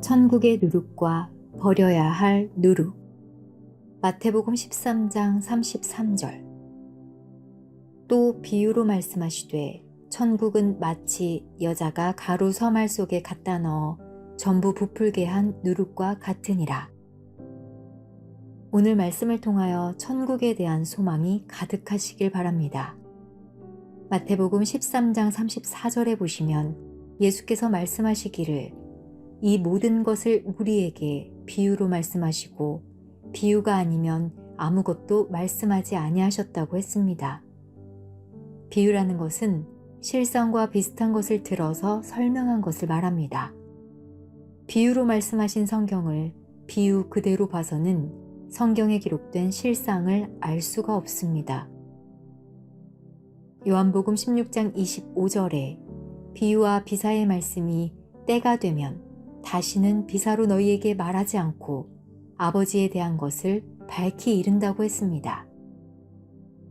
천국의 누룩과 버려야 할 누룩. 마태복음 13장 33절. 또 비유로 말씀하시되 천국은 마치 여자가 가루 서말 속에 갖다 넣어 전부 부풀게 한 누룩과 같으니라. 오늘 말씀을 통하여 천국에 대한 소망이 가득하시길 바랍니다. 마태복음 13장 34절에 보시면 예수께서 말씀하시기를 이 모든 것을 우리에게 비유로 말씀하시고 비유가 아니면 아무것도 말씀하지 아니하셨다고 했습니다. 비유라는 것은 실상과 비슷한 것을 들어서 설명한 것을 말합니다. 비유로 말씀하신 성경을 비유 그대로 봐서는 성경에 기록된 실상을 알 수가 없습니다. 요한복음 16장 25절에 비유와 비사의 말씀이 때가 되면 다시는 비사로 너희에게 말하지 않고 아버지에 대한 것을 밝히 이른다고 했습니다.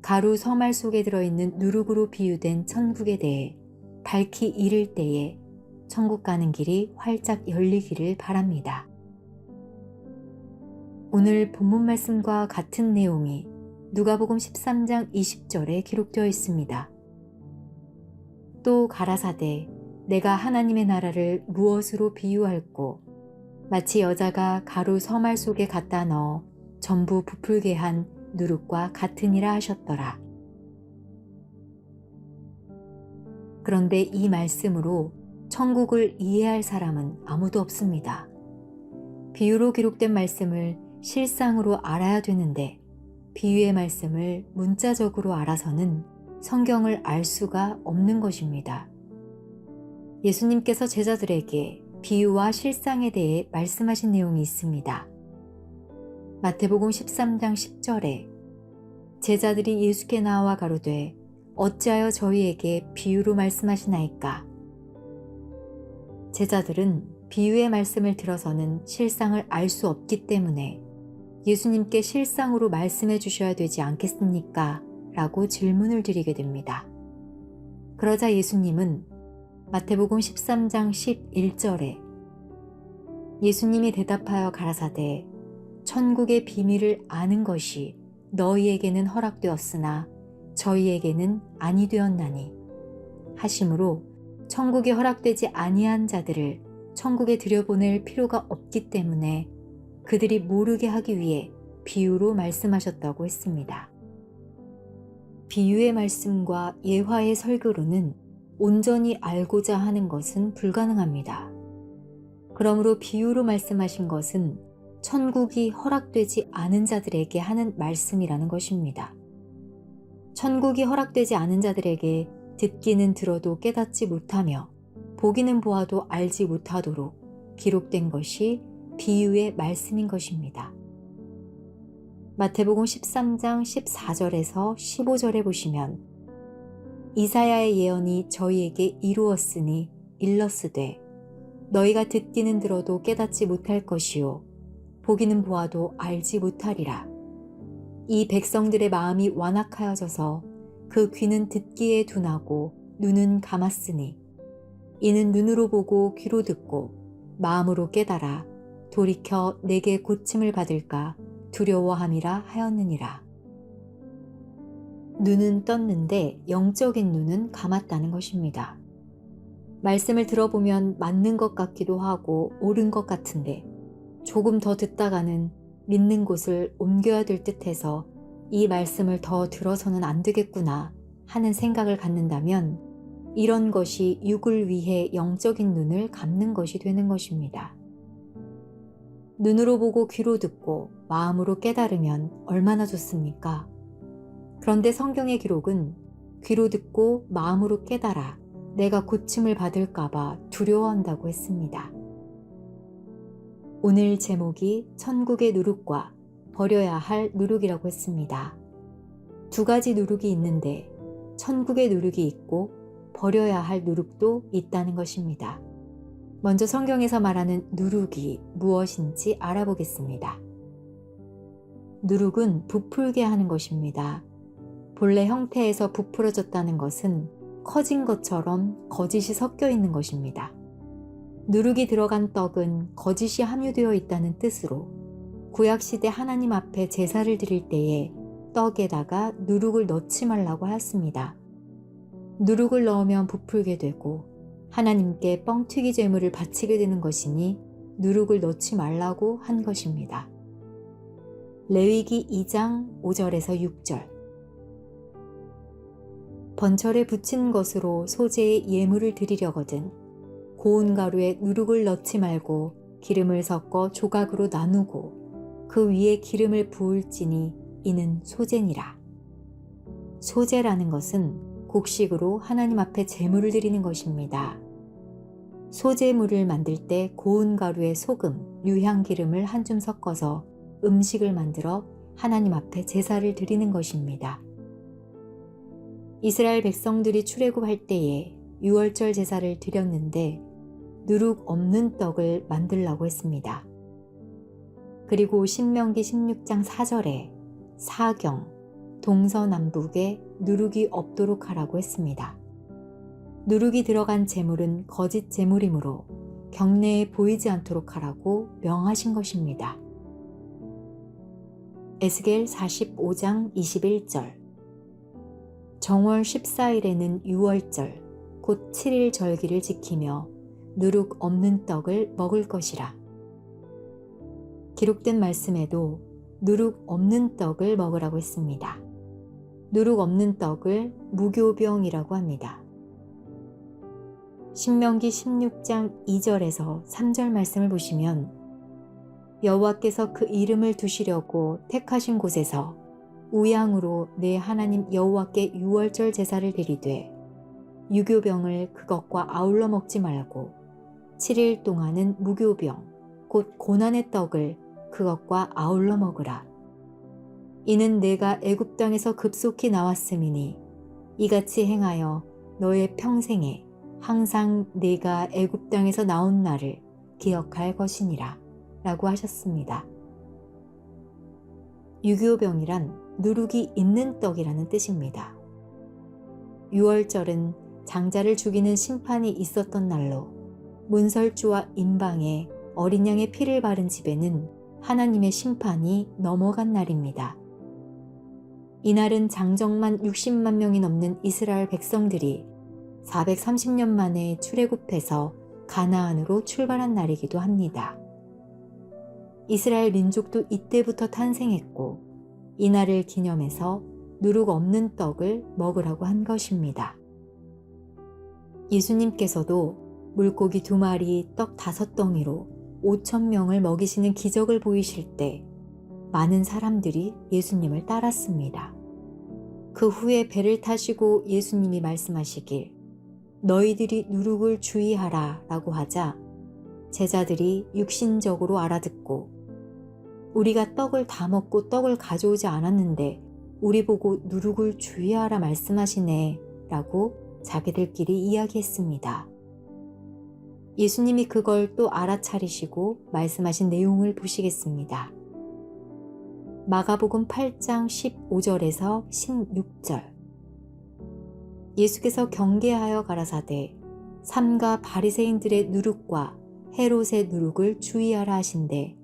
가루 서말 속에 들어있는 누룩으로 비유된 천국에 대해 밝히 이를 때에 천국 가는 길이 활짝 열리기를 바랍니다. 오늘 본문 말씀과 같은 내용이 누가복음 13장 20절에 기록되어 있습니다. 또 가라사대 내가 하나님의 나라를 무엇으로 비유할꼬 마치 여자가 가루 서말 속에 갖다 넣어 전부 부풀게 한 누룩과 같으니라 하셨더라. 그런데 이 말씀으로 천국을 이해할 사람은 아무도 없습니다. 비유로 기록된 말씀을 실상으로 알아야 되는데 비유의 말씀을 문자적으로 알아서는 성경을 알 수가 없는 것입니다. 예수님께서 제자들에게 비유와 실상에 대해 말씀하신 내용이 있습니다. 마태복음 13장 10절에 제자들이 예수께 나와 가로되 어찌하여 저희에게 비유로 말씀하시나이까? 제자들은 비유의 말씀을 들어서는 실상을 알 수 없기 때문에 예수님께 실상으로 말씀해 주셔야 되지 않겠습니까? 라고 질문을 드리게 됩니다. 그러자 예수님은 마태복음 13장 11절에 예수님이 대답하여 가라사대 천국의 비밀을 아는 것이 너희에게는 허락되었으나 저희에게는 아니 되었나니 하심으로 천국에 허락되지 아니한 자들을 천국에 들여보낼 필요가 없기 때문에 그들이 모르게 하기 위해 비유로 말씀하셨다고 했습니다. 비유의 말씀과 예화의 설교로는 온전히 알고자 하는 것은 불가능합니다. 그러므로 비유로 말씀하신 것은 천국이 허락되지 않은 자들에게 하는 말씀이라는 것입니다. 천국이 허락되지 않은 자들에게 듣기는 들어도 깨닫지 못하며 보기는 보아도 알지 못하도록 기록된 것이 비유의 말씀인 것입니다. 마태복음 13장 14절에서 15절에 보시면 이사야의 예언이 저희에게 이루었으니 일렀으되 너희가 듣기는 들어도 깨닫지 못할 것이요 보기는 보아도 알지 못하리라. 이 백성들의 마음이 완악하여져서 그 귀는 듣기에 둔하고 눈은 감았으니 이는 눈으로 보고 귀로 듣고 마음으로 깨달아 돌이켜 내게 고침을 받을까 두려워함이라 하였느니라. 눈은 떴는데 영적인 눈은 감았다는 것입니다. 말씀을 들어보면 맞는 것 같기도 하고 옳은 것 같은데 조금 더 듣다가는 믿는 곳을 옮겨야 될 듯해서 이 말씀을 더 들어서는 안 되겠구나 하는 생각을 갖는다면 이런 것이 육을 위해 영적인 눈을 감는 것이 되는 것입니다. 눈으로 보고 귀로 듣고 마음으로 깨달으면 얼마나 좋습니까? 그런데 성경의 기록은 귀로 듣고 마음으로 깨달아 내가 고침을 받을까봐 두려워한다고 했습니다. 오늘 제목이 천국의 누룩과 버려야 할 누룩이라고 했습니다. 두 가지 누룩이 있는데 천국의 누룩이 있고 버려야 할 누룩도 있다는 것입니다. 먼저 성경에서 말하는 누룩이 무엇인지 알아보겠습니다. 누룩은 부풀게 하는 것입니다. 본래 형태에서 부풀어졌다는 것은 커진 것처럼 거짓이 섞여 있는 것입니다. 누룩이 들어간 떡은 거짓이 함유되어 있다는 뜻으로 구약시대 하나님 앞에 제사를 드릴 때에 떡에다가 누룩을 넣지 말라고 하였습니다. 누룩을 넣으면 부풀게 되고 하나님께 뻥튀기 제물을 바치게 되는 것이니 누룩을 넣지 말라고 한 것입니다. 레위기 2장 5절에서 6절. 번철에 붙인 것으로 소재의 예물을 드리려거든 고운 가루에 누룩을 넣지 말고 기름을 섞어 조각으로 나누고 그 위에 기름을 부을지니 이는 소제니라. 소제라는 것은 곡식으로 하나님 앞에 제물을 드리는 것입니다. 소제물을 만들 때 고운 가루에 소금, 유향기름을 한 줌 섞어서 음식을 만들어 하나님 앞에 제사를 드리는 것입니다. 이스라엘 백성들이 출애굽할 때에 유월절 제사를 드렸는데 누룩 없는 떡을 만들라고 했습니다. 그리고 신명기 16장 4절에 사경, 동서남북에 누룩이 없도록 하라고 했습니다. 누룩이 들어간 제물은 거짓 제물이므로 경내에 보이지 않도록 하라고 명하신 것입니다. 에스겔 45장 21절. 정월 14일에는 유월절, 곧 7일 절기를 지키며 누룩 없는 떡을 먹을 것이라. 기록된 말씀에도 누룩 없는 떡을 먹으라고 했습니다. 누룩 없는 떡을 무교병이라고 합니다. 신명기 16장 2절에서 3절 말씀을 보시면 여호와께서 그 이름을 두시려고 택하신 곳에서 우양으로 내 하나님 여호와께 유월절 제사를 드리되 유교병을 그것과 아울러 먹지 말고 7일 동안은 무교병 곧 고난의 떡을 그것과 아울러 먹으라. 이는 내가 애굽 땅에서 급속히 나왔음이니 이같이 행하여 너의 평생에 항상 내가 애굽 땅에서 나온 날을 기억할 것이니라 라고 하셨습니다. 유교병이란 누룩이 있는 떡이라는 뜻입니다. 유월절은 장자를 죽이는 심판이 있었던 날로 문설주와 임방에 어린 양의 피를 바른 집에는 하나님의 심판이 넘어간 날입니다. 이날은 장정만 60만 명이 넘는 이스라엘 백성들이 430년 만에 출애굽해서 가나안으로 출발한 날이기도 합니다. 이스라엘 민족도 이때부터 탄생했고 이날을 기념해서 누룩 없는 떡을 먹으라고 한 것입니다. 예수님께서도 물고기 2마리, 떡 5덩이로 5,000명을 먹이시는 기적을 보이실 때 많은 사람들이 예수님을 따랐습니다. 그 후에 배를 타시고 예수님이 말씀하시길 너희들이 누룩을 주의하라 라고 하자 제자들이 육신적으로 알아듣고 우리가 떡을 다 먹고 떡을 가져오지 않았는데 우리 보고 누룩을 주의하라 말씀하시네 라고 자기들끼리 이야기했습니다. 예수님이 그걸 또 알아차리시고 말씀하신 내용을 보시겠습니다. 마가복음 8장 15절에서 16절. 예수께서 경계하여 가라사대 삼가 바리새인들의 누룩과 헤롯의 누룩을 주의하라 하신대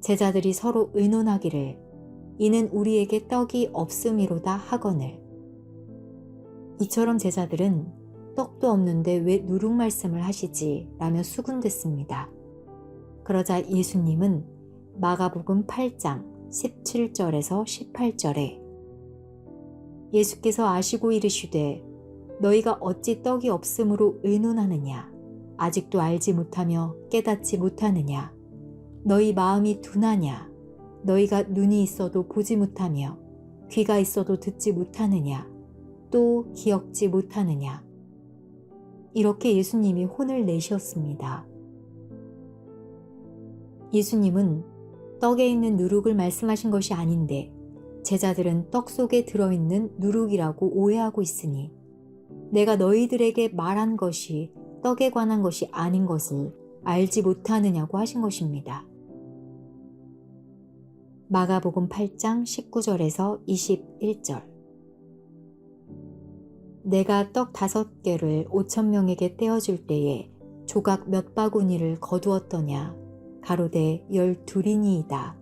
제자들이 서로 의논하기를 이는 우리에게 떡이 없음이로다 하거늘. 이처럼 제자들은 떡도 없는데 왜 누룩 말씀을 하시지? 라며 수군댔습니다. 그러자 예수님은 마가복음 8장 17절에서 18절에 예수께서 아시고 이르시되 너희가 어찌 떡이 없음으로 의논하느냐? 아직도 알지 못하며 깨닫지 못하느냐? 너희 마음이 둔하냐? 너희가 눈이 있어도 보지 못하며 귀가 있어도 듣지 못하느냐? 또 기억지 못하느냐? 이렇게 예수님이 혼을 내셨습니다. 예수님은 떡에 있는 누룩을 말씀하신 것이 아닌데 제자들은 떡 속에 들어있는 누룩이라고 오해하고 있으니 내가 너희들에게 말한 것이 떡에 관한 것이 아닌 것을 알지 못하느냐고 하신 것입니다. 마가복음 8장 19절에서 21절. 내가 떡 5개를 5,000명에게 떼어줄 때에 조각 몇 바구니를 거두었더냐? 가로되 12이니이다.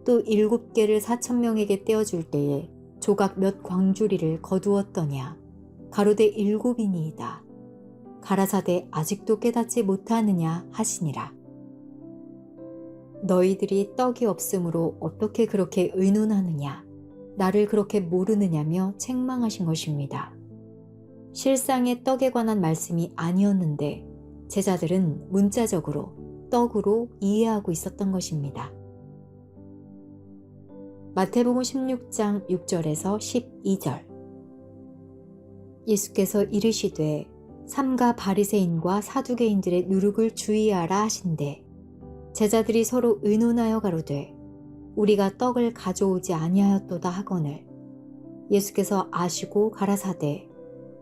또 7개를 4,000명에게 떼어줄 때에 조각 몇 광주리를 거두었더냐? 가로되 7이니이다. 가라사대 아직도 깨닫지 못하느냐 하시니라. 너희들이 떡이 없으므로 어떻게 그렇게 의논하느냐? 나를 그렇게 모르느냐며 책망하신 것입니다. 실상의 떡에 관한 말씀이 아니었는데 제자들은 문자적으로 떡으로 이해하고 있었던 것입니다. 마태복음 16장 6절에서 12절. 예수께서 이르시되 삼가 바리새인과 사두개인들의 누룩을 주의하라 하신대 제자들이 서로 의논하여 가로되 우리가 떡을 가져오지 아니하였도다 하거늘 예수께서 아시고 가라사대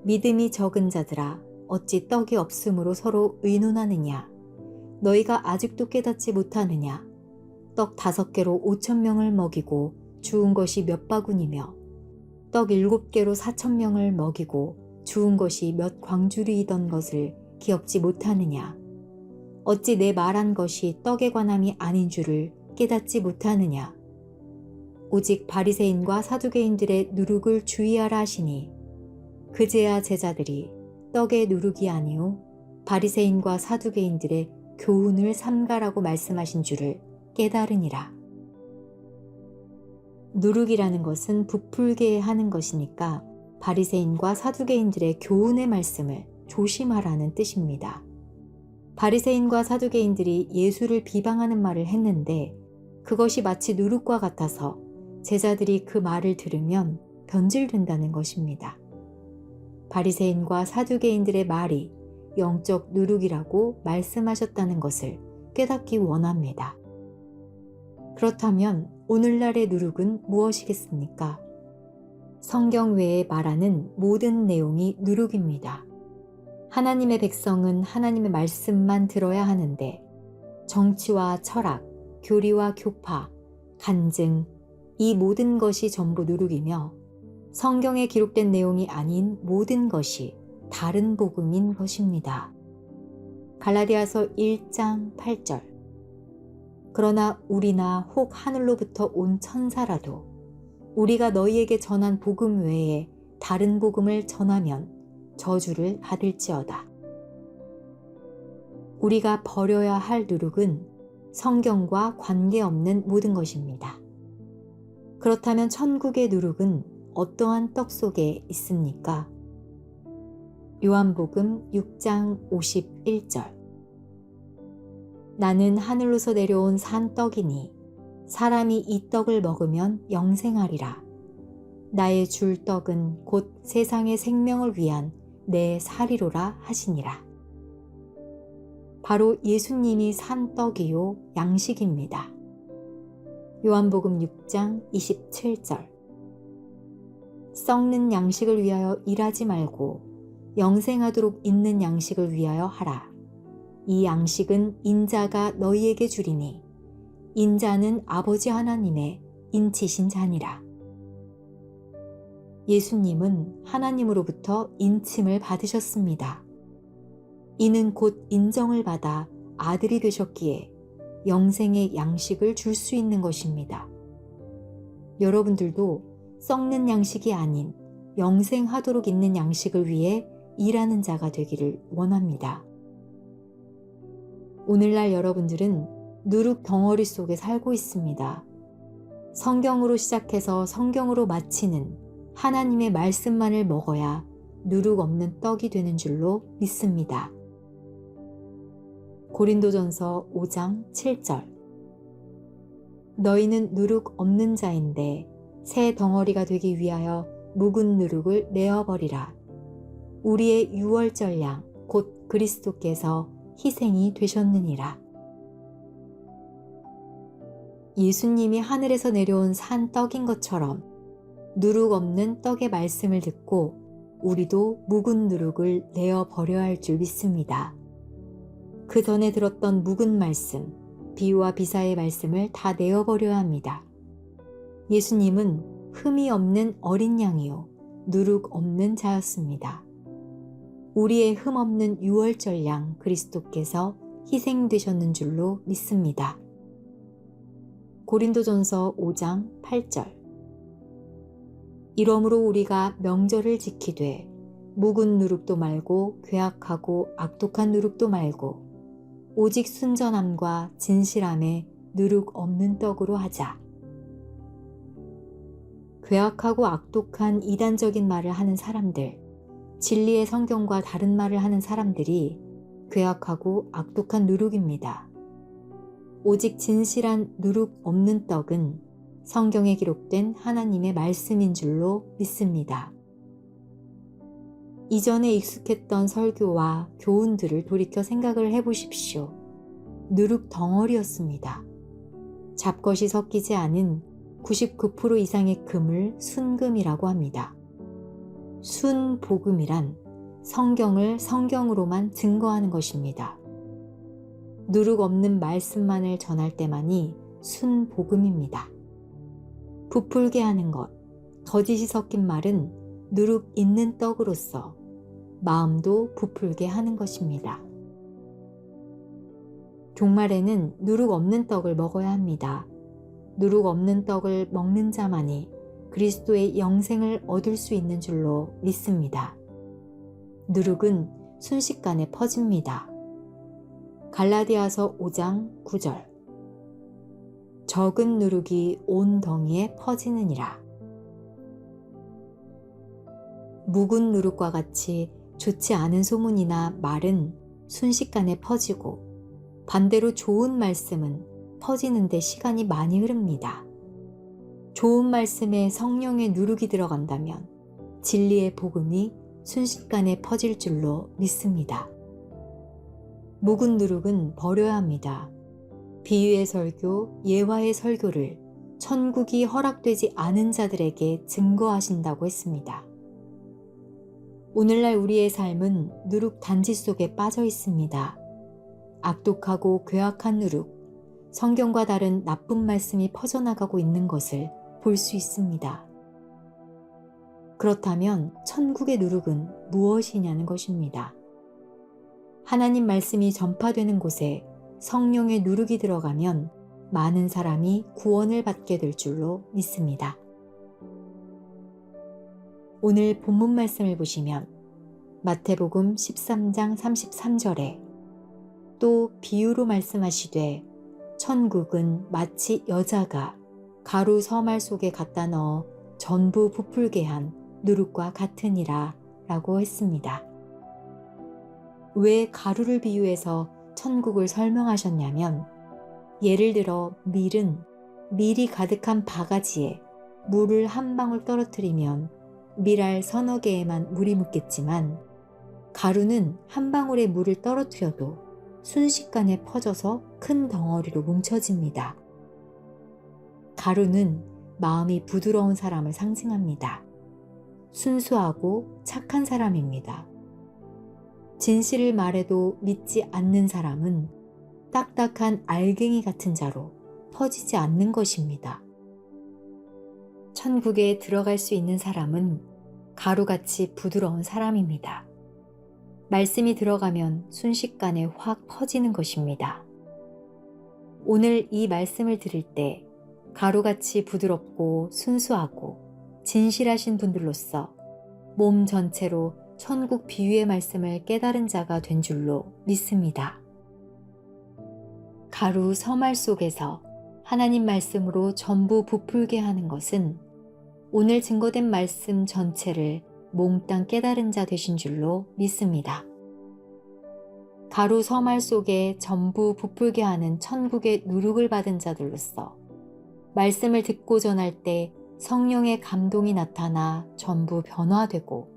믿음이 적은 자들아 어찌 떡이 없으므로 서로 의논하느냐 너희가 아직도 깨닫지 못하느냐 떡 5개로 5,000명을 먹이고 주운 것이 몇 바구니며 떡 7개로 4,000명을 먹이고 주운 것이 몇 광주리이던 것을 기억지 못하느냐 어찌 내 말한 것이 떡에 관함이 아닌 줄을 깨닫지 못하느냐 오직 바리새인과 사두개인들의 누룩을 주의하라 하시니 그제야 제자들이 떡의 누룩이 아니오 바리새인과 사두개인들의 교훈을 삼가라고 말씀하신 줄을 깨달으니라. 누룩이라는 것은 부풀게 하는 것이니까 바리새인과 사두개인들의 교훈의 말씀을 조심하라는 뜻입니다. 바리새인과 사두개인들이 예수를 비방하는 말을 했는데 그것이 마치 누룩과 같아서 제자들이 그 말을 들으면 변질된다는 것입니다. 바리새인과 사두개인들의 말이 영적 누룩이라고 말씀하셨다는 것을 깨닫기 원합니다. 그렇다면 오늘날의 누룩은 무엇이겠습니까? 성경 외에 말하는 모든 내용이 누룩입니다. 하나님의 백성은 하나님의 말씀만 들어야 하는데 정치와 철학, 교리와 교파, 간증, 이 모든 것이 전부 누룩이며 성경에 기록된 내용이 아닌 모든 것이 다른 복음인 것입니다. 갈라디아서 1장 8절. 그러나 우리나 혹 하늘로부터 온 천사라도 우리가 너희에게 전한 복음 외에 다른 복음을 전하면 저주를 받을지어다. 우리가 버려야 할 누룩은 성경과 관계없는 모든 것입니다. 그렇다면 천국의 누룩은 어떠한 떡 속에 있습니까? 요한복음 6장 51절. 나는 하늘로서 내려온 산 떡이니 사람이 이 떡을 먹으면 영생하리라. 나의 줄 떡은 곧 세상의 생명을 위한 내 살이로라 하시니라. 바로 예수님이 산 떡이요 양식입니다. 요한복음 6장 27절. 썩는 양식을 위하여 일하지 말고 영생하도록 있는 양식을 위하여 하라. 이 양식은 인자가 너희에게 주리니 인자는 아버지 하나님의 인치신 자니라. 예수님은 하나님으로부터 인침을 받으셨습니다. 이는 곧 인정을 받아 아들이 되셨기에 영생의 양식을 줄 수 있는 것입니다. 여러분들도 썩는 양식이 아닌 영생하도록 있는 양식을 위해 일하는 자가 되기를 원합니다. 오늘날 여러분들은 누룩 덩어리 속에 살고 있습니다. 성경으로 시작해서 성경으로 마치는 하나님의 말씀만을 먹어야 누룩 없는 떡이 되는 줄로 믿습니다. 고린도전서 5장 7절. 너희는 누룩 없는 자인데 새 덩어리가 되기 위하여 묵은 누룩을 내어버리라. 우리의 유월절 양 곧 그리스도께서 희생이 되셨느니라. 예수님이 하늘에서 내려온 산 떡인 것처럼 누룩 없는 떡의 말씀을 듣고 우리도 묵은 누룩을 내어버려야 할 줄 믿습니다. 그 전에 들었던 묵은 말씀, 비유와 비사의 말씀을 다 내어버려야 합니다. 예수님은 흠이 없는 어린 양이요 누룩 없는 자였습니다. 우리의 흠없는 유월절 양 그리스도께서 희생되셨는 줄로 믿습니다. 고린도전서 5장 8절. 이러므로 우리가 명절을 지키되 묵은 누룩도 말고 괴악하고 악독한 누룩도 말고 오직 순전함과 진실함에 누룩 없는 떡으로 하자. 괴악하고 악독한 이단적인 말을 하는 사람들, 진리의 성경과 다른 말을 하는 사람들이 괴악하고 악독한 누룩입니다. 오직 진실한 누룩 없는 떡은 성경에 기록된 하나님의 말씀인 줄로 믿습니다. 이전에 익숙했던 설교와 교훈들을 돌이켜 생각을 해보십시오. 누룩 덩어리였습니다. 잡것이 섞이지 않은 99% 이상의 금을 순금이라고 합니다. 순복음이란 성경을 성경으로만 증거하는 것입니다. 누룩 없는 말씀만을 전할 때만이 순복음입니다. 부풀게 하는 것, 거짓이 섞인 말은 누룩 있는 떡으로서 마음도 부풀게 하는 것입니다. 종말에는 누룩 없는 떡을 먹어야 합니다. 누룩 없는 떡을 먹는 자만이 그리스도의 영생을 얻을 수 있는 줄로 믿습니다. 누룩은 순식간에 퍼집니다. 갈라디아서 5장 9절. 적은 누룩이 온 덩이에 퍼지느니라. 묵은 누룩과 같이 좋지 않은 소문이나 말은 순식간에 퍼지고 반대로 좋은 말씀은 퍼지는데 시간이 많이 흐릅니다. 좋은 말씀에 성령의 누룩이 들어간다면 진리의 복음이 순식간에 퍼질 줄로 믿습니다. 묵은 누룩은 버려야 합니다. 비유의 설교, 예화의 설교를 천국이 허락되지 않은 자들에게 증거하신다고 했습니다. 오늘날 우리의 삶은 누룩 단지 속에 빠져 있습니다. 악독하고 괴악한 누룩, 성경과 다른 나쁜 말씀이 퍼져나가고 있는 것을 볼 수 있습니다. 그렇다면 천국의 누룩은 무엇이냐는 것입니다. 하나님 말씀이 전파되는 곳에 성령의 누룩이 들어가면 많은 사람이 구원을 받게 될 줄로 믿습니다. 오늘 본문 말씀을 보시면 마태복음 13장 33절에 또 비유로 말씀하시되 천국은 마치 여자가 가루 서말 속에 갖다 넣어 전부 부풀게 한 누룩과 같으니라 라고 했습니다. 왜 가루를 비유해서 천국을 설명하셨냐면 예를 들어 밀이 가득한 바가지에 물을 한 방울 떨어뜨리면 밀알 서너 개에만 물이 묻겠지만 가루는 한 방울의 물을 떨어뜨려도 순식간에 퍼져서 큰 덩어리로 뭉쳐집니다. 가루는 마음이 부드러운 사람을 상징합니다. 순수하고 착한 사람입니다. 진실을 말해도 믿지 않는 사람은 딱딱한 알갱이 같은 자로 퍼지지 않는 것입니다. 천국에 들어갈 수 있는 사람은 가루같이 부드러운 사람입니다. 말씀이 들어가면 순식간에 확 퍼지는 것입니다. 오늘 이 말씀을 들을 때 가루같이 부드럽고 순수하고 진실하신 분들로서 몸 전체로 천국 비유의 말씀을 깨달은 자가 된 줄로 믿습니다. 가루 서말 속에서 하나님 말씀으로 전부 부풀게 하는 것은 오늘 증거된 말씀 전체를 몽땅 깨달은 자 되신 줄로 믿습니다. 가루 서말 속에 전부 부풀게 하는 천국의 누룩을 받은 자들로서 말씀을 듣고 전할 때 성령의 감동이 나타나 전부 변화되고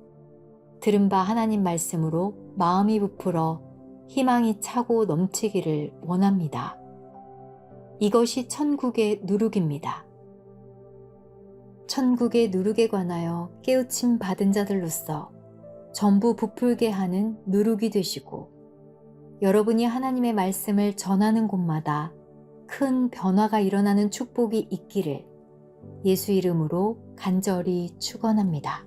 들은 바 하나님 말씀으로 마음이 부풀어 희망이 차고 넘치기를 원합니다. 이것이 천국의 누룩입니다. 천국의 누룩에 관하여 깨우침 받은 자들로서 전부 부풀게 하는 누룩이 되시고 여러분이 하나님의 말씀을 전하는 곳마다 큰 변화가 일어나는 축복이 있기를 예수 이름으로 간절히 축원합니다.